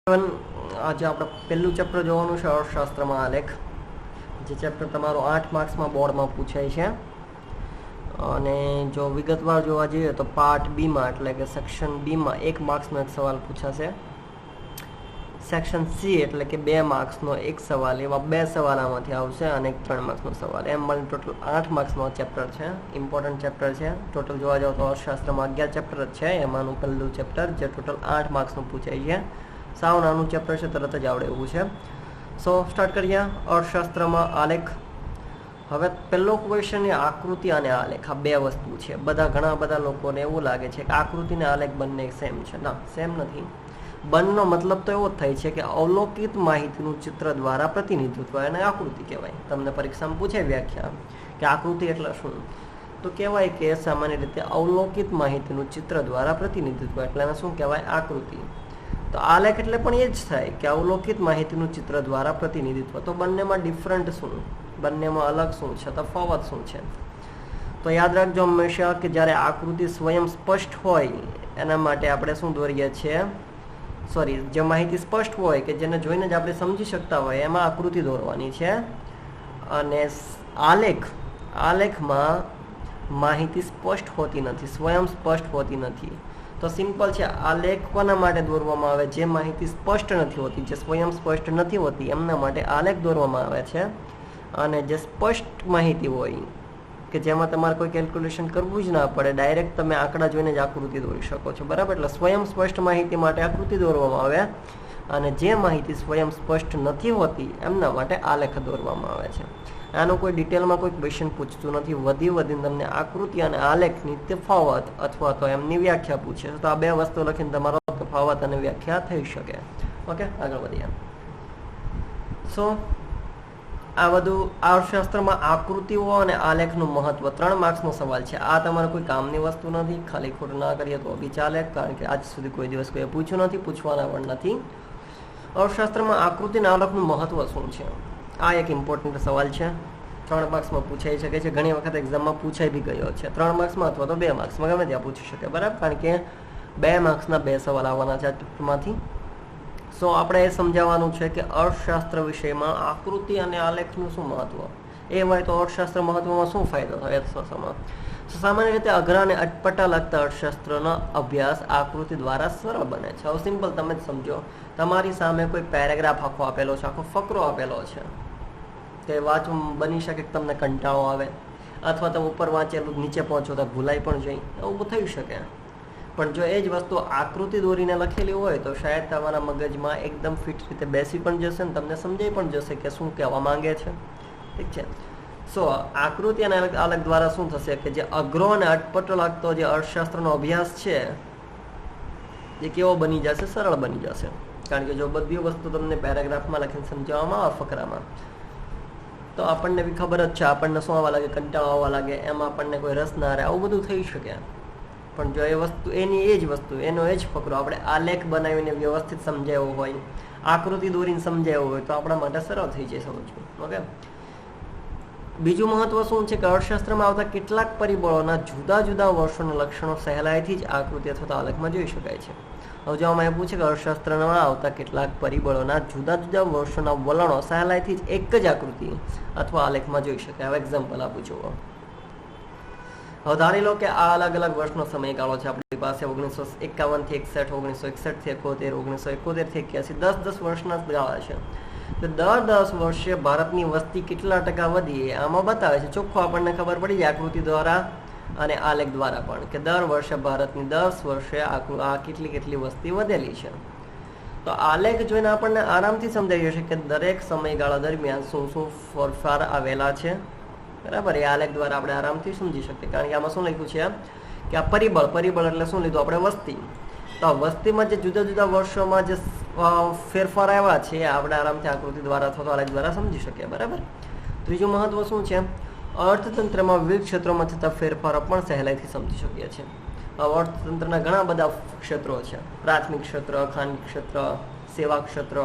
આજે આપણે પહેલું ચેપ્ટર જોવાનું છે અર્થશાસ્ત્રમાં આલેખ, જે ચેપ્ટર તમારું 8 માર્ક્સમાં બોર્ડમાં પૂછાય છે. અને જો વિગતવાર જોવા જઈએ તો પાર્ટ બીમાં એટલે કે સેક્શન બીમાં 1 માર્ક્સનો એક સવાલ પૂછાશે. સેક્શન સી એટલે કે 2 માર્ક્સનો એક સવાલ, એવા 2 સવાલ આમાંથી આવશે અને એક 3 માર્ક્સનો સવાલ. એમ મળીને ટોટલ 8 માર્ક્સનો ચેપ્ટર છે. ઇમ્પોર્ટન્ટ ચેપ્ટર છે. ટોટલ જોવા જાવ તો અર્થશાસ્ત્રમાં 11 ચેપ્ટર જ છે, એમાંનું પહેલું ચેપ્ટર જે ટોટલ 8 માર્ક્સનું પૂછાય છે. સાવ નાનું ચેપ્ટર છે, તરત જ આવડે એવું છે. સો સ્ટાર્ટ કરીએ. અર્થશાસ્ત્રમાં આલેખ. હવે પહેલો ક્વેશ્ચન એ આકૃતિ અને આલેખ, આ બે વસ્તુ છે. ઘણા બધા લોકોને એવું લાગે છે કે આકૃતિ અને આલેખ બંને સેમ છે. ના, સેમ નથી. બંનેનો મતલબ તો એવો જ થાય છે કે અવલોકિત માહિતીનું ચિત્ર દ્વારા પ્રતિનિધિત્વ, એને આકૃતિ કહેવાય. તમને પરીક્ષામાં પૂછે વ્યાખ્યા કે આકૃતિ એટલે શું, તો કહેવાય કે સામાન્ય રીતે અવલોકિત માહિતીનું ચિત્ર દ્વારા પ્રતિનિધિત્વ, એટલે એને શું કહેવાય? આકૃતિ. તો આલેખ એટલે પણ એ જ થાય કે અવલોકિત માહિતીનું ચિત્ર દ્વારા પ્રતિનિધિત્વ. તો બંનેમાં ડિફરન્ટ શું, બંનેમાં અલગ શું છે, તફાવત શું છે? તો યાદ રાખજો હંમેશા કે જ્યારે આકૃતિ સ્વયં સ્પષ્ટ હોય એના માટે આપણે શું દોરીએ છીએ? જે માહિતી સ્પષ્ટ હોય કે જેને જોઈને જ આપણે સમજી શકતા હોય એમાં આકૃતિ દોરવાની છે. અને આલેખમાં માહિતી સ્પષ્ટ હોતી નથી, સ્વયં સ્પષ્ટ હોતી નથી. તો સિમ્પલ છે, આલેખ કોના માટે દોરવામાં આવે? જે માહિતી સ્પષ્ટ નથી હોતી, જે સ્વયં સ્પષ્ટ નથી હોતી, એમના માટે આલેખ દોરવામાં આવે છે. અને જે સ્પષ્ટ માહિતી હોય કે જેમાં તમારે કોઈ કેલ્ક્યુલેશન કરવું જ ના પડે, ડાયરેક્ટ તમે આંકડા જોઈને જ આકૃતિ દોરી શકો છો, બરાબર? એટલે સ્વયં સ્પષ્ટ માહિતી માટે આકૃતિ દોરવામાં આવે, અને જે માહિતી સ્વયં સ્પષ્ટ નથી હોતી એમના માટે આલેખ દોરવામાં આવે છે. આનો કોઈ ડિટેલમાં કોઈ ક્વેશ્ચન પૂછતું નથી. વધીને તમને આકૃતિ અને આલેખની તફાવત અથવા તો એમની વ્યાખ્યા પૂછે તો આ બે વસ્તુ લખીને તમારો તફાવત અને વ્યાખ્યા થઈ શકે. ઓકે, આગળ વધીએ. સો આ બધું અર્થશાસ્ત્રમાં આકૃતિઓ અને આલેખનું મહત્વ 3 માર્ક્સનો સવાલ છે. આ તમારે કોઈ કામની વસ્તુ નથી, ખાલી ખોટું ના કરીએ તો બી ચાલે, કારણ કે આજ સુધી કોઈ દિવસ કોઈ પૂછ્યું નથી, પૂછવાના પણ નથી. અર્થશાસ્ત્રમાં આકૃતિ અને આલેખનું મહત્વ શું છે? આ એક ઇમ્પોર્ટન્ટ સવાલ છે. 3 માર્ક્સમાં પૂછાઈ શકે છે, ઘણી વખત એક્ઝામમાં પૂછાઈ બી ગયો છે. 3 માર્ક્સમાં અથવા તો 2 માર્ક્સમાં ગમે ત્યાં પૂછી શકે, બરાબર? કારણ કે 2 માર્ક્સના 2 સવાલ આવવાના છે આ ચેપ્ટરમાંથી. સો આપણે એ સમજાવવાનું છે કે અર્થશાસ્ત્ર વિષયમાં આકૃતિ અને આલેખનું શું મહત્વ. એ હોય તો અર્થશાસ્ત્ર મહત્વમાં શું ફાયદો થાય અર્થશાસ્ત્રમાં? સામાન્ય રીતે અઘરા અને અટપટા લાગતા અર્થશાસ્ત્રનો અભ્યાસ આકૃતિ દ્વારા સરળ બને છે. હવે સિમ્પલ તમે જ સમજો, તમારી સામે કોઈ પેરેગ્રાફ આખો આપેલો છે, આખો ફકરો આપેલો છે, તે વાંચવું બની શકે કે તમને કંટાળો આવે, અથવા તમે ઉપર વાંચેલું નીચે પહોંચો તો ભૂલાઈ પણ જાય, એવું થઈ શકે. પણ જો એ જ વસ્તુ આકૃતિ દોરીને લખેલી હોય તો શાયદ તમારા મગજમાં એકદમ ફિટ રીતે બેસી પણ જશે ને તમને સમજાઈ પણ જશે કે શું કહેવા માંગે છે. ઠીક છે? સો આકૃતિ અને આલેખ દ્વારા શું થશે કે જે અઘરો અને અટપટો લાગતો જે અર્થશાસ્ત્રનો અભ્યાસ છે એ કેવો બની જશે? સરળ બની જશે. કારણ કે જો બધી વસ્તુ તમને પેરેગ્રાફમાં લખીને સમજાવવામાં આવે ફકરામાં, તો આપણને બી ખબર જ છે, આપણને શું આવવા લાગે? કંટાળો આવવા લાગે, એમાં આપણને કોઈ રસ ના રહે, આવું બધું થઈ શકે. પણ જો એ વસ્તુ એનો એ જ ફકરો આપણે આલેખ બનાવીને વ્યવસ્થિત સમજાવ્યો હોય, આકૃતિ દોરીને સમજાવ્યો હોય, તો આપણા માટે સરળ થઈ જાય સમજવું. ઓકે, બીજું મહત્વ શું છે કે અર્થશાસ્ત્રમાં આવતા કેટલાક પરિબળોના જુદા જુદા વર્ષોના લક્ષણો સહેલાઈથી જ આકૃતિ અથવા તો આલેખમાં જોઈ શકાય છે. હવે જો આમાં એ પૂછે કે અર્થશાસ્ત્રમાં આવતા કેટલાક પરિબળોના જુદા જુદા વર્ષોના વલણો સહેલાઈથી જ એક જ આકૃતિ અથવા આલેખમાં જોઈ શકાય. હવે એક્ઝામ્પલ આપું છું. હવે ધારી લો કે આ અલગ અલગ વર્ષનો સમયગાળો છે આપણી પાસે. 1951 થી 61, 1961 થી 71, 1971 થી 81, 10 વર્ષના ગાળા છે. તો દર 10 વર્ષે ભારતની વસ્તી કેટલા ટકા વધી આમાં બતાવે છે. ચોખ્ખો આપણને ખબર પડી જાય આકૃતિ દ્વારા અને આલેખ દ્વારા પણ, કે દર વર્ષે ભારતની 10 વર્ષે આ કેટલી વસ્તી વધેલી છે. તો આલેખ જોઈને આપણને આરામથી સમજાઈ જશે કે દરેક સમયગાળા દરમિયાન શું શું ફેરફાર આવેલા છે, બરાબર? એ આલેખ દ્વારા આપણે આરામથી સમજી શકીએ. કારણ કે આમાં શું લખ્યું છે કે આ પરિબળ એટલે શું લીધું આપણે? વસ્તી. તો વસ્તીમાં જે જુદા જુદા વર્ષોમાં જે ફેરફાર આવ્યા છે એ આપણે આરામથી આકૃતિ દ્વારા અથવા તો આલેખ દ્વારા સમજી શકીએ, બરાબર? ત્રીજું મહત્વ શું છે? અર્થતંત્રમાં વિવિધ ક્ષેત્રોમાં થતા ફેરફારો પણ સહેલાઈથી સમજી શકીએ છીએ. અર્થતંત્રના ઘણા બધા ક્ષેત્રો છે, પ્રાથમિક ક્ષેત્ર, ખાનગી ક્ષેત્ર, સેવા ક્ષેત્ર.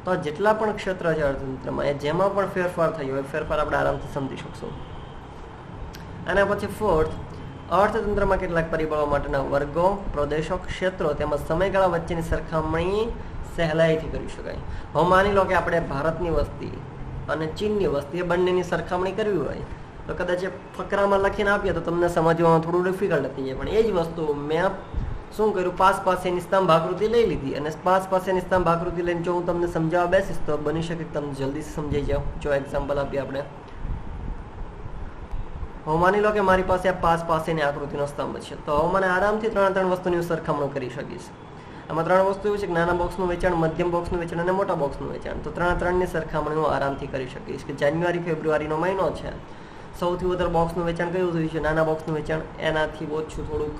તો જેટલા પણ ક્ષેત્ર છે અર્થતંત્રમાં, એ જેમાં પણ ફેરફાર થયો એ ફેરફાર આપણે આરામથી સમજી શકશું. આના પછી 4th, અર્થતંત્રમાં કેટલાક પરિબળો માટેના વર્ગો, પ્રદેશો, ક્ષેત્રો તેમજ સમયગાળા વચ્ચેની સરખામણી સહેલાઈથી કરી શકાય. હવે માની લો કે આપણે ભારતની વસ્તી અને ચીનની વસ્તી એ બંનેની સરખામણી કરવી હોય તો કદાચ ફકરામાં લખીને આપીએ તો તમને સમજવામાં થોડું ડિફિકલ્ટ થઈ જાય. પણ એ જ વસ્તુ મેં શું કર્યું, 5 પાસેની સ્તંભ આકૃતિ લઈ લીધી અને 5 પાસેની સ્તંભ આકૃતિ લઈને જો હું તમને સમજાવવા બેસીશ તો બની શકે તમને જલ્દી સમજાઈ જાવ. જો એક્ઝામ્પલ આપીએ આપણે, હવે માની લો કે મારી પાસે આ 5 પાસેની આકૃતિનો સ્તંભ છે તો હવે મને આરામથી 3 વસ્તુની સરખામણી કરી શકીશ. આમાં 3 વસ્તુ એવી છે કે નાના બોક્સનું વેચાણ, મધ્યમ બોક્સનું વેચાણ અને મોટા બોક્સનું વેચાણ. તો 3ની સરખામણી હું આરામથી કરી શકીશ કે જાન્યુઆરી ફેબ્રુઆરીનો મહિનો છે, સૌથી વધારે બોક્સનું વેચાણ કયું થયું છે? નાના બોક્સનું વેચાણ. એનાથી ઓછું થોડુંક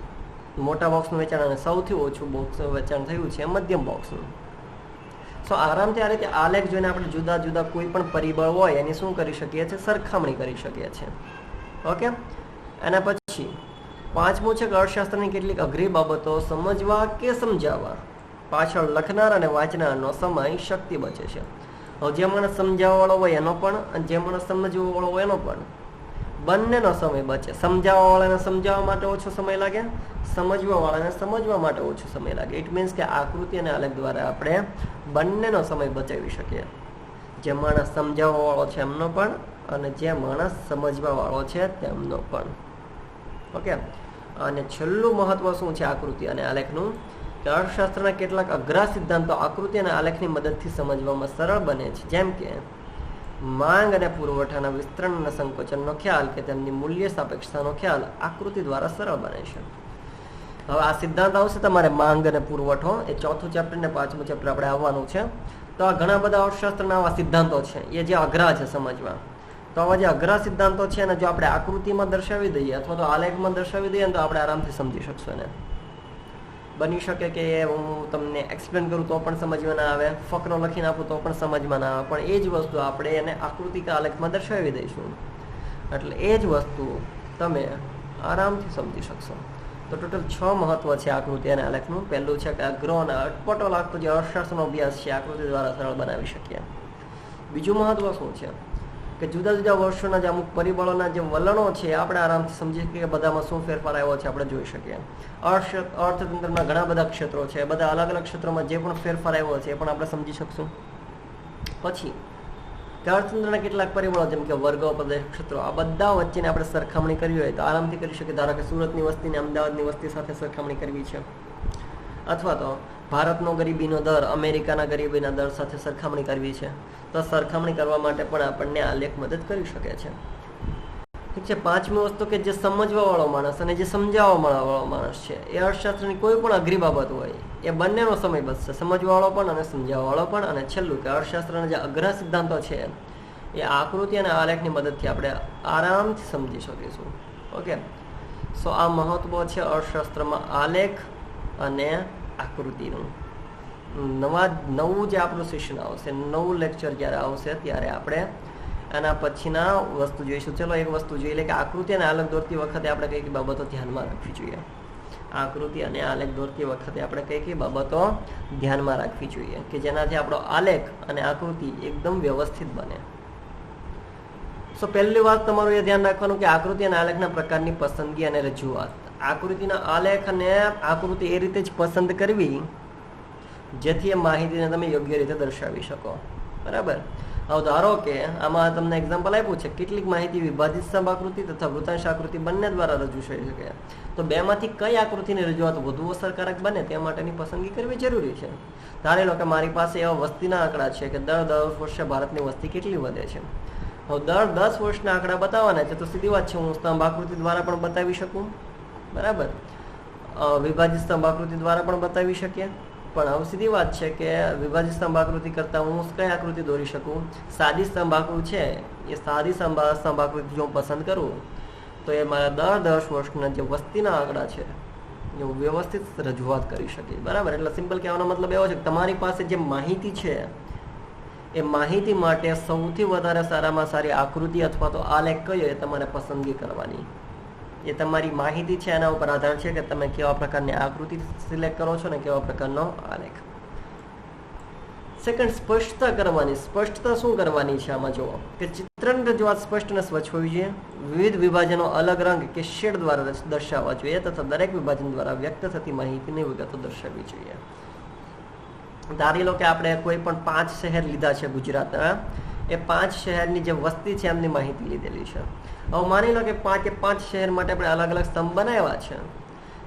મોટા બોક્સનું વેચાણ અને સૌથી ઓછું બોક્સનું વેચાણ થયું છે મધ્યમ બોક્સનું. સો આરામથી આ રીતે આલેખ જોઈને આપણે જુદા જુદા કોઈ પણ પરિબળ હોય એની શું કરી શકીએ છીએ? સરખામણી કરી શકીએ છીએ. ઓકે. એના પછી 5મું છે કે અર્થશાસ્ત્રની કેટલીક અઘરી બાબતો સમજવા કે સમજાવવા પાછળ લખનાર અને વાંચનારનો સમય શક્તિ બચે છે. હવે જે માણસ સમજાવવાવાળો હોય એનો પણ અને જે માણસ સમજવાવાળો હોય એનો પણ બંનેનો સમય બચે. સમજાવવાવાળાને સમજાવવા માટે ઓછો સમય લાગે, સમજવાવાળાને સમજવા માટે ઓછો સમય લાગે. ઇટ મીન્સ કે આકૃતિ અને આલેખ દ્વારા આપણે બંનેનો સમય બચાવી શકીએ. જે માણસ સમજાવવાવાળો છે એમનો પણ અને જે માણસ સમજવાવાળો છે તેમનો પણ. ઓકે. અને છેલ્લું મહત્વ શું છે આકૃતિ અને આલેખનું? કે અર્થશાસ્ત્રના કેટલાક અઘરા સિદ્ધાંતો આકૃતિ અને આલેખની મદદથી સમજવામાં સરળ બને છે. જેમ કે માંગ અને પુરવઠાના વિસ્તરણ અને સંકોચનનો ખ્યાલ કે તેમની મૂલ્ય સાપેક્ષતાનો ખ્યાલ આકૃતિ દ્વારા સરળ બને છે. હવે આ સિદ્ધાંત આવશે તમારે માંગ અને પુરવઠો, એ 4થું ચેપ્ટર ને 5મું ચેપ્ટર આપણે આવવાનું છે. તો આ ઘણા બધા અર્થશાસ્ત્રના આવા સિદ્ધાંતો છે એ જે અઘરા છે સમજવા. તો આવા જે અઘરા સિદ્ધાંતો છે ને જો આપણે આકૃતિમાં દર્શાવી દઈએ અથવા તો આલેખમાં દર્શાવી દઈએ તો આપણે આરામથી સમજી શકશું એને. બની શકે કે હું તમને એક્સપ્લેન કરું તો પણ સમજમાં ના આવે, ફકરો લખીને આપું તો પણ સમજમાં ના આવે, પણ એ જ વસ્તુ આપણે એને આકૃતિ કે આલેખમાં દર્શાવી દઈશું એટલે એ જ વસ્તુ તમે આરામથી સમજી શકશો. તો ટોટલ 6 મહત્વ છે આકૃતિ અને આલેખનું. પહેલું છે કે અઘરો અને અટપટો લાગતો જે અર્થશાસ્ત્રનો અભ્યાસ છે આકૃતિ દ્વારા સરળ બનાવી શકીએ. બીજું મહત્વ શું છે કે જુદા જુદા વર્ષોના જે અમુક પરિબળોના જે વલણો છે આપણે આરામથી સમજી શકીએ કે બધામાં શું ફેરફાર આવ્યો છે આપણે જોઈ શકીએ. અર્થતંત્રના ઘણા બધા ક્ષેત્રો છે, બધા અલગ અલગ ક્ષેત્રોમાં જે પણ ફેરફાર આવ્યો છે એ પણ આપણે સમજી શકશું. પછી અર્થતંત્રના કેટલાક પરિબળો જેમ કે વર્ગો, પ્રદેશ, ક્ષેત્રો, આ બધા વચ્ચેની આપણે સરખામણી કરવી હોય તો આરામથી કરી શકીએ. ધારો કે સુરતની વસ્તીને અમદાવાદની વસ્તી સાથે સરખામણી કરવી છે, અથવા તો ભારતનો ગરીબીનો દર અમેરિકાના ગરીબીના દર સાથે સરખામણી કરવી છે તો સરખામણી કરવા માટે પણ આપણને આલેખ મદદ કરી શકે છે. ઠીક છે. 5મી વસ્તુ કે જે સમજવાવાળો માણસ અને જે સમજાવવાવાળો માણસ છે એ અર્થશાસ્ત્રની કોઈ પણ અઘરી બાબત હોય એ બંનેનો સમય બચશે, સમજવાવાળો પણ અને સમજાવવાવાળો પણ. અને છેલ્લું કે અર્થશાસ્ત્રના જે અઘરા સિદ્ધાંતો છે એ આકૃતિ અને આલેખની મદદથી આપણે આરામથી સમજી શકીશું. ઓકે. સો આ મહત્વ છે અર્થશાસ્ત્રમાં આલેખ અને આકૃતિનું. નવું જે આપણું સેશન આવશે, નવું લેક્ચર જ્યારે આવશે ત્યારે આપણે આના પછીના વસ્તુ જોઈશું. ચલો એક વસ્તુ જોઈ લે કે આકૃતિ અને આલેખ દોરતી વખતે આપણે કઈ કઈ બાબતો ધ્યાનમાં રાખવી જોઈએ. આકૃતિ અને આલેખ દોરતી વખતે આપણે કઈ કઈ બાબતો ધ્યાનમાં રાખવી જોઈએ કે જેનાથી આપણો આલેખ અને આકૃતિ એકદમ વ્યવસ્થિત બને. સો પહેલી વાત તમારું એ ધ્યાન રાખવાનું કે આકૃતિ અને આલેખના પ્રકારની પસંદગી અને રજૂઆત. આકૃતિના આલેખ અને આકૃતિ એ રીતે જ પસંદ કરવી જેથી એ માહિતીને તમે યોગ્ય રીતે દર્શાવી શકો. બરાબર. હવે ધારો કે આમાં તમને એક્ઝામ્પલ આપ્યું છે કેટલીક માહિતી વિભાજિત સ્તંભ આકૃતિ તથા વૃતાંશ આકૃતિ બંને દ્વારા રજૂ થઈ શકે. તો બેમાંથી કઈ આકૃતિની રજૂઆત વધુ અસરકારક બને તે માટેની પસંદગી કરવી જરૂરી છે. ધારી લો કે મારી પાસે એવા વસ્તીના આંકડા છે કે દર 10 વર્ષે ભારતની વસ્તી કેટલી વધે છે. હવે દર 10 વર્ષના આંકડા બતાવવાના છે તો સીધી વાત છે હું સ્તંભ આકૃતિ દ્વારા પણ બતાવી શકું. બરાબર. વિભાજિત સ્તંભ આકૃતિ દ્વારા પણ બતાવી શકીએ. પણ હવે સીધી વાત છે કે વિભાજિત સ્તંભ આકૃતિ કરતાં હું કઈ આકૃતિ દોરી શકું? સાદી સ્તંભ આકૃતિ છે એ સાદી સ્તંભ આકૃતિ જો હું પસંદ કરું તો એ મારા દર 10 વર્ષના જે વસ્તીના આંકડા છે એ હું વ્યવસ્થિત રજૂઆત કરી શકીશ. બરાબર. એટલે સિમ્પલ કહેવાનો મતલબ એવો છે કે તમારી પાસે જે માહિતી છે એ માહિતી માટે સૌથી વધારે સારામાં સારી આકૃતિ અથવા તો આલેખ કયો એ તમારે પસંદગી કરવાની. એ તમારી માહિતી છે એના ઉપર આધાર છે કે તમે કેવા પ્રકારની આકૃતિ સિલેક્ટ કરો છો ને કેવા પ્રકારનો આલેખ. સેકન્ડ, સ્પષ્ટતા કરવાની. સ્પષ્ટતા શું કરવાની છે આમાં જુઓ કે ચિત્રની રજૂઆત સ્પષ્ટ અને સ્વચ્છ હોવી જોઈએ. વિવિધ વિભાજનો અલગ રંગ કે શેડ દ્વારા દર્શાવવા જોઈએ તથા દરેક વિભાજન દ્વારા વ્યક્ત થતી માહિતીની વિગતો દર્શાવવી જોઈએ. ધારી લો કે આપણે કોઈ પણ 5 શહેર લીધા છે ગુજરાતના, એ 5 શહેરની જે વસ્તી છે એમની માહિતી લીધેલી છે. હવે માની લો કે 5 શહેર માટે આપણે અલગ અલગ સ્તંભ બનાવ્યા છે,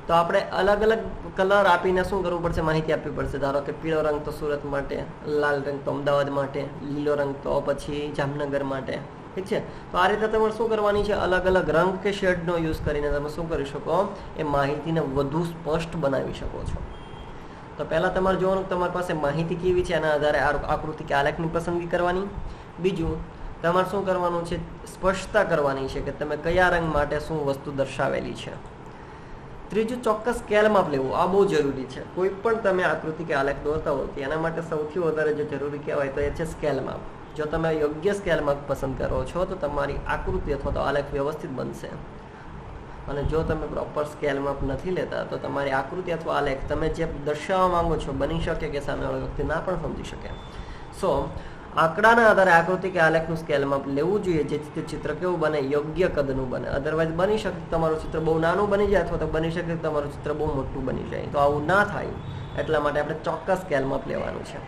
તો આપણે અલગ અલગ કલર આપીને શું કરવું પડશે, માહિતી આપવી પડશે. ધારો કે પીળો રંગ તો સુરત માટે, લાલ રંગ તો અમદાવાદ માટે, લીલો રંગ તો પછી જામનગર માટે. ઠીક છે. તો આ રીતે તમારે શું કરવાની છે, અલગ અલગ રંગ કે શેડનો યુઝ કરીને તમે શું કરી શકો, એ માહિતીને વધુ સ્પષ્ટ બનાવી શકો છો. તો પહેલાં તમારે જોવાનું તમારી પાસે માહિતી કેવી છે, એના આધારે આકૃતિ કે આલેખની પસંદગી કરવાની. બીજું, તમારે શું કરવાનું છે, સ્પષ્ટતા કરવાની છે કે તમે કયા રંગ માટે શું વસ્તુ દર્શાવેલી છે. ત્રીજું, ચોક્કસ સ્કેલ માપ લેવું. આ બહુ જરૂરી છે. કોઈ પણ તમે આકૃતિ કે આલેખ દોરતા હો તો એના માટે સૌથી વધારે જે જરૂરી કહેવાય તો એ છે સ્કેલ માપ. જો તમે યોગ્ય સ્કેલ માપ પસંદ કરો છો તો તમારી આકૃતિ અથવા તો આલેખ વ્યવસ્થિત બનશે. અને જો તમે પ્રોપર સ્કેલ માપ નથી લેતા તો તમારી આકૃતિ અથવા આલેખ તમે જે દર્શાવવા માંગો છો બની શકે કે સામેવાળો વ્યક્તિ ના પણ સમજી શકે. સો આંકડાના આધારે આકૃતિ કે આલેખનું સ્કેલ માપ લેવું જોઈએ, જેથી ચિત્ર કેવું બને, યોગ્ય કદનું બને. અધરવાઇઝ બની શકે તમારું ચિત્ર બહુ નાનું બની જાય અથવા તો બની શકે તમારું ચિત્ર બહુ મોટું બની જાય. તો આવું ના થાય એટલા માટે આપણે ચોક્કસ સ્કેલ માપ લેવાનું છે.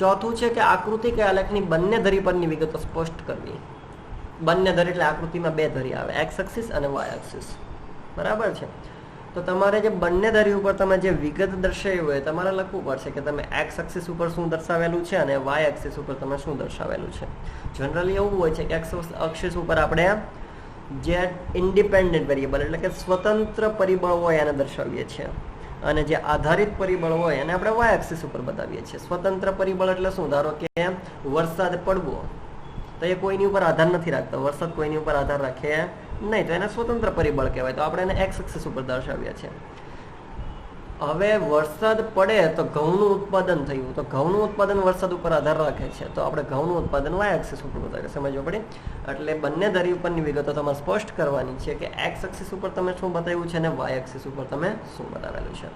ચોથું છે કે આકૃતિ કે આલેખની બંને ધરી પરની વિગતો સ્પષ્ટ કરવી. બંને ધરી એટલે આકૃતિમાં 2 ધરી આવે, એક્સ એક્સિસ અને વાય એક્સિસ. બરાબર છે. તો તમારે જે બંને ધરી ઉપર તમે જે વિગત દર્શાવી હોય તમારે લખવું પડશે કે તમે એક્સ એક્સિસ ઉપર શું દર્શાવેલું છે અને વાય એક્સિસ ઉપર તમે શું દર્શાવેલું છે. જનરલી એવું હોય છે કે એક્સ એક્સિસ ઉપર આપણે જે ઇન્ડિપેન્ડન્ટ વેરિયેબલ એટલે કે સ્વતંત્ર પરિબળ હોય એને દર્શાવીએ છીએ, અને જે આધારિત પરિબળ હોય એને આપણે વાય એક્સિસ ઉપર બતાવીએ છીએ. સ્વતંત્ર પરિબળ એટલે શું, ધારો કે વરસાદ પડવો તો એ કોઈની ઉપર આધાર નથી રાખતો, વરસાદ કોઈની ઉપર આધાર રાખે નહીં, તો એને સ્વતંત્ર પરિબળ કહેવાય. તો આપણે એને એક્સ એક્સિસ ઉપર દર્શાવીએ છીએ. હવે વરસાદ પડે તો ઘઉંનું ઉત્પાદન થયું, તો ઘઉંનું ઉત્પાદન વરસાદ ઉપર આધાર રાખે છે, તો આપણે ઘઉંનું ઉત્પાદન વાય એક્સિસ ઉપર બતાવીએ. સમજવો પડે. એટલે બંને ધરી ઉપરની વિગતો તમારે સ્પષ્ટ કરવાની છે કે એક્સ એક્સિસ ઉપર તમે શું બતાવ્યું છે અને વાય એક્સિસ ઉપર તમે શું બતાવેલું છે.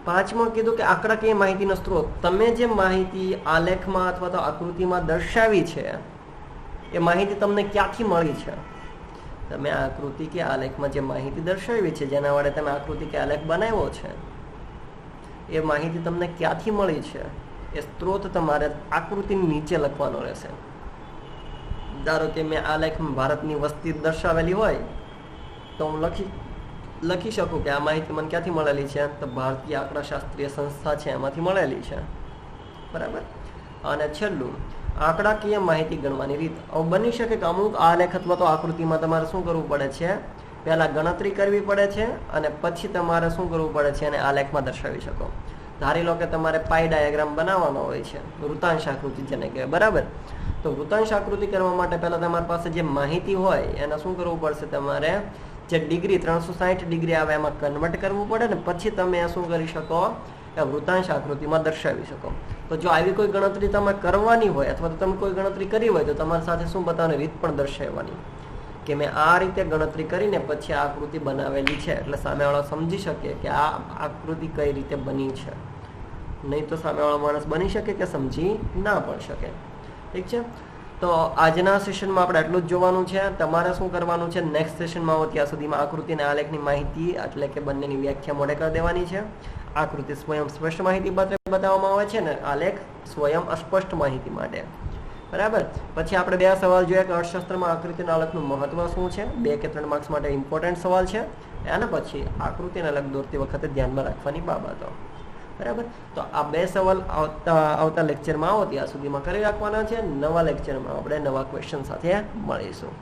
પાંચમું કીધું કે આંકડાકીય માહિતીનો સ્ત્રોત. તમે જે માહિતી આલેખમાં અથવા તો આકૃતિમાં દર્શાવી છે એ માહિતી તમને ક્યાંથી મળી છે. તમે આકૃતિ કે આલેખમાં જે માહિતી દર્શાવી છે, જેના વડે તમે આકૃતિ કે આલેખ બનાવ્યો છે, એ માહિતી તમને ક્યાંથી મળી છે એ સ્ત્રોત તમારે આકૃતિની નીચે લખવાનો રહેશે. ધારો કે મેં આલેખમાં ભારતની વસ્તી દર્શાવેલી હોય તો હું લખી શકું કે આ માહિતી મને ક્યાંથી મળેલી છે, તો ભારતીય આંકડાશાસ્ત્રીય સંસ્થા છે એમાંથી મળેલી છે. બરાબર. અને છેલ્લું, આંકડાકીય માહિતી ગણવાની રીત. હવે બની શકે કે અમુક આલેખ અથવા તો આકૃતિમાં તમારે શું કરવું પડે છે, પહેલા ગણતરી કરવી પડે છે અને પછી તમારે શું કરવું પડે છે અને આલેખમાં દર્શાવી શકો. ધારી લો કે તમારે પાઈ ડાયાગ્રામ બનાવવાનો હોય છે, વૃતાંશ આકૃતિ જેને કહેવાય. બરાબર. તો વૃતાંશ આકૃતિ કરવા માટે પહેલા તમારી પાસે જે માહિતી હોય એને શું કરવું પડશે, તમારે જે ડિગ્રી 360 ડિગ્રી આવે એમાં કન્વર્ટ કરવું પડે ને પછી તમે શું કરી શકો, એ વૃતાંશ આકૃતિમાં દર્શાવી શકો. તો જો આવી કોઈ ગણતરી તમે કરવાની હોય અથવા તો તમે કોઈ ગણતરી કરી હોય તો તમારી સાથે શું બતાવવાની રીત પણ દર્શાવવાની કે મેં આ રીતે ગણતરી કરીને પછી આ આકૃતિ બનાવેલી છે, એટલે સામેવાળો સમજી શકે કે આ આકૃતિ કઈ રીતે બની છે. નહીં તો સામેવાળો માણસ બની શકે કે સમજી ના પણ શકે. ઠીક છે. તો આજના સેશનમાં આપણે એટલું જ જોવાનું છે. તમારે શું કરવાનું છે, નેક્સ્ટ સેશનમાં આવો ત્યાં સુધીમાં આકૃતિ અને આલેખની માહિતી એટલે કે બંનેની વ્યાખ્યા મોઢે કરી દેવાની છે. આકૃતિ સ્વયં સ્પષ્ટ માહિતી બતાવવામાં આવે છે ને આલેખ સ્વયં અસ્પષ્ટ માહિતી માટે. બરાબર. પછી આપણે 2 સવાલ જોયા કે અર્થશાસ્ત્રમાં આકૃતિ અને આલેખનું મહત્વ શું છે. 2 કે 3 માર્ક્સ માટે ઇમ્પોર્ટન્ટ સવાલ છે. અને પછી આકૃતિ અને આલેખ દોરતી વખતે ધ્યાનમાં રાખવાની બાબતો. બરાબર. તો આ 2 સવાલ આવતા લેક્ચરમાં આવો ત્યાં સુધીમાં કરી રાખવાના છે. નવા લેક્ચરમાં આપણે નવા ક્વેશ્ચન સાથે મળીશું.